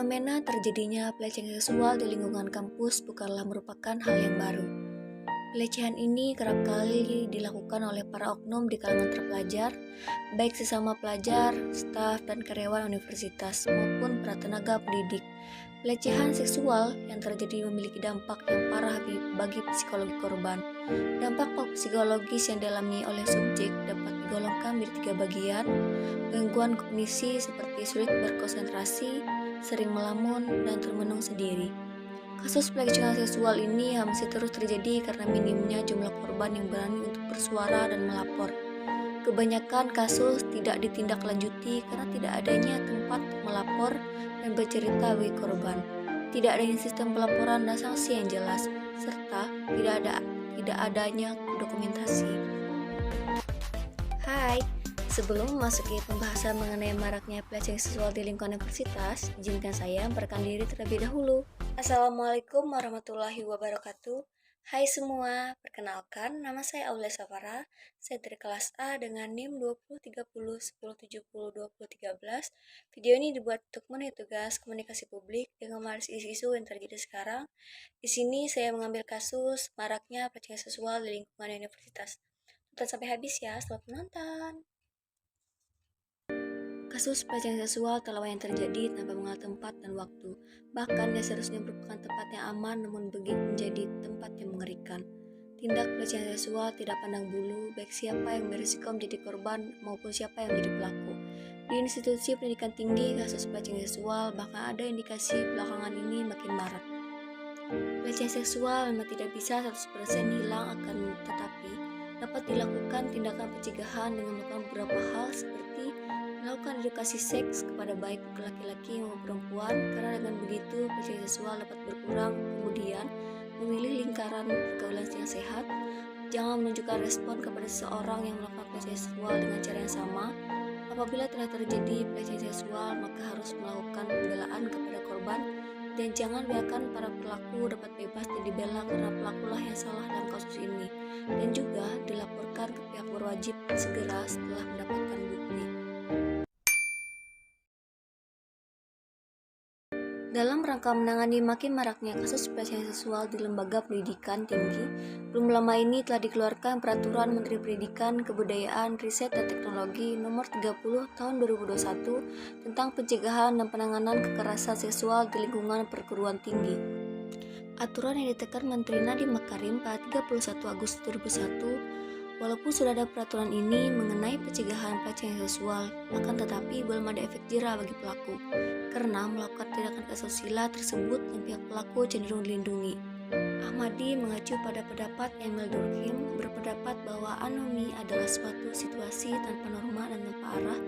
Fenomena terjadinya pelecehan seksual di lingkungan kampus bukanlah merupakan hal yang baru. Pelecehan ini kerap kali dilakukan oleh para oknum di kalangan terpelajar, baik sesama pelajar, staf, dan karyawan universitas maupun para tenaga pendidik. Pelecehan seksual yang terjadi memiliki dampak yang parah bagi psikologi korban. Dampak psikologis yang dialami oleh subjek dapat digolongkan menjadi 3 bagian: gangguan kognisi seperti sulit berkonsentrasi, sering melamun, dan termenung sendiri. Kasus pelecehan seksual ini masih terus terjadi karena minimnya jumlah korban yang berani untuk bersuara dan melapor. Kebanyakan kasus tidak ditindaklanjuti karena tidak adanya tempat untuk melapor dan bercerita bagi korban. Tidak adanya sistem pelaporan dan sanksi yang jelas, serta tidak adanya dokumentasi. Hai, sebelum memasuki pembahasan mengenai maraknya pelecehan seksual di lingkungan universitas, izinkan saya memperkenalkan diri terlebih dahulu. Assalamualaikum warahmatullahi wabarakatuh. Hai semua, perkenalkan nama saya Aulia Safara. Saya dari kelas A dengan NIM 203010702013. Video ini dibuat untuk memenuhi tugas komunikasi publik dengan membahas isu-isu yang terjadi sekarang. Di sini saya mengambil kasus maraknya pelecehan seksual di lingkungan universitas. Tonton sampai habis ya, selamat menonton. Kasus pelecehan seksual telah yang terjadi tanpa mengenal tempat dan waktu. Bahkan dia seharusnya merupakan tempat yang aman, namun begitu menjadi tempat yang mengerikan. Tindak pelecehan seksual tidak pandang bulu, baik siapa yang berisiko menjadi korban maupun siapa yang menjadi pelaku. Di institusi pendidikan tinggi, kasus pelecehan seksual bahkan ada indikasi belakangan ini makin marak. Pelecehan seksual memang tidak bisa 100% hilang, akan tetapi dapat dilakukan tindakan pencegahan dengan melakukan beberapa hal seperti melakukan edukasi seks kepada baik laki-laki maupun perempuan, karena dengan begitu pelecehan seksual dapat berkurang. Kemudian, memilih lingkaran pergaulan yang sehat. Jangan menunjukkan respon kepada seseorang yang melakukan pelecehan seksual dengan cara yang sama. Apabila telah terjadi pelecehan seksual, maka harus melakukan pembelaan kepada korban, dan jangan biarkan para pelaku dapat bebas dan dibela karena pelakulah yang salah dalam kasus ini, dan juga dilaporkan ke pihak berwajib segera setelah mendapatkan bukti. Dalam rangka menangani makin maraknya kasus pelecehan seksual di lembaga pendidikan tinggi, belum lama ini telah dikeluarkan Peraturan Menteri Pendidikan, Kebudayaan, Riset dan Teknologi Nomor 30 Tahun 2021 tentang pencegahan dan penanganan kekerasan seksual di lingkungan perguruan tinggi. Aturan yang ditekan Menteri Nadiem Makarim pada 31 Agustus 2001. Walaupun sudah ada peraturan ini mengenai pencegahan pelecehan seksual, akan tetapi belum ada efek jera bagi pelaku, karena melakukan tindakan asusila tersebut dan pihak pelaku cenderung dilindungi. Ahmadi mengacu pada pendapat Emil Durkheim, berpendapat bahwa anomi adalah suatu situasi tanpa norma dan tanpa arah,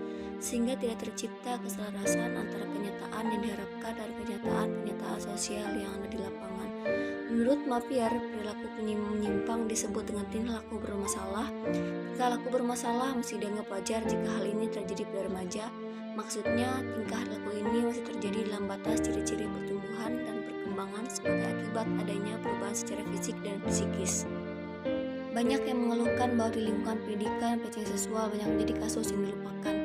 sehingga tidak tercipta keselarasan antara kenyataan yang diharapkan dan kenyataan sosial yang ada di lapangan. Menurut Mapier, perilaku menyimpang disebut dengan tingkah laku bermasalah. Tingkah laku bermasalah mesti dianggap wajar jika hal ini terjadi pada remaja. Maksudnya, tingkah laku ini masih terjadi dalam batas ciri-ciri pertumbuhan dan perkembangan sebagai akibat adanya perubahan secara fisik dan psikis. Banyak yang mengeluhkan bahwa di lingkungan pendidikan pelecehan seksual banyak menjadi kasus yang dilupakan,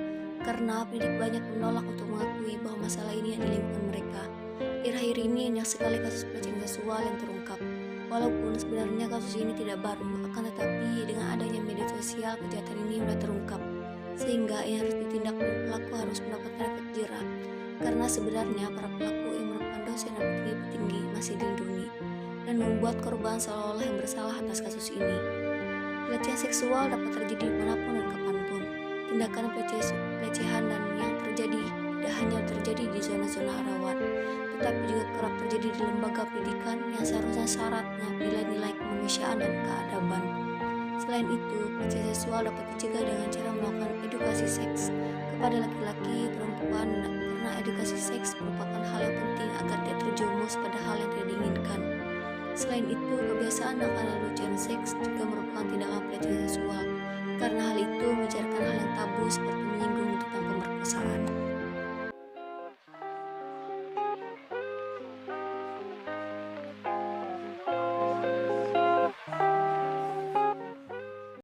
karena pendidik banyak menolak untuk mengakui bahwa masalah ini ada di lingkungan mereka. Akhir-akhir ini banyak sekali kasus pelecehan seksual yang terungkap. Walaupun sebenarnya kasus ini tidak baru, akan tetapi dengan adanya media sosial kejahatan ini mulai terungkap, sehingga yang harus ditindak pelaku harus mendapatkan efek jera. Karena sebenarnya para pelaku yang merupakan dosen dan petinggi masih dilindungi, dan membuat korban seolah-olah yang bersalah atas kasus ini. Pelecehan seksual dapat terjadi dimanapun dan kapanpun. Tindakan pelecehan dan yang terjadi tidak hanya terjadi di zona-zona rawan, tetapi juga kerap terjadi di lembaga pendidikan yang seharusnya syarat dengan nilai-nilai kemanusiaan dan keadaban. Selain itu, pelecehan seksual dapat dicegah dengan cara melakukan edukasi seks kepada laki-laki, perempuan, karena edukasi seks merupakan hal yang penting agar tidak terjerumus pada hal yang tidak diinginkan. Selain itu, kebiasaan akan lelucon seks juga merupakan tindakan pelecehan seksual, karena hal itu membicarakan hal yang tabu seperti menyinggung tentang pemerkosaan.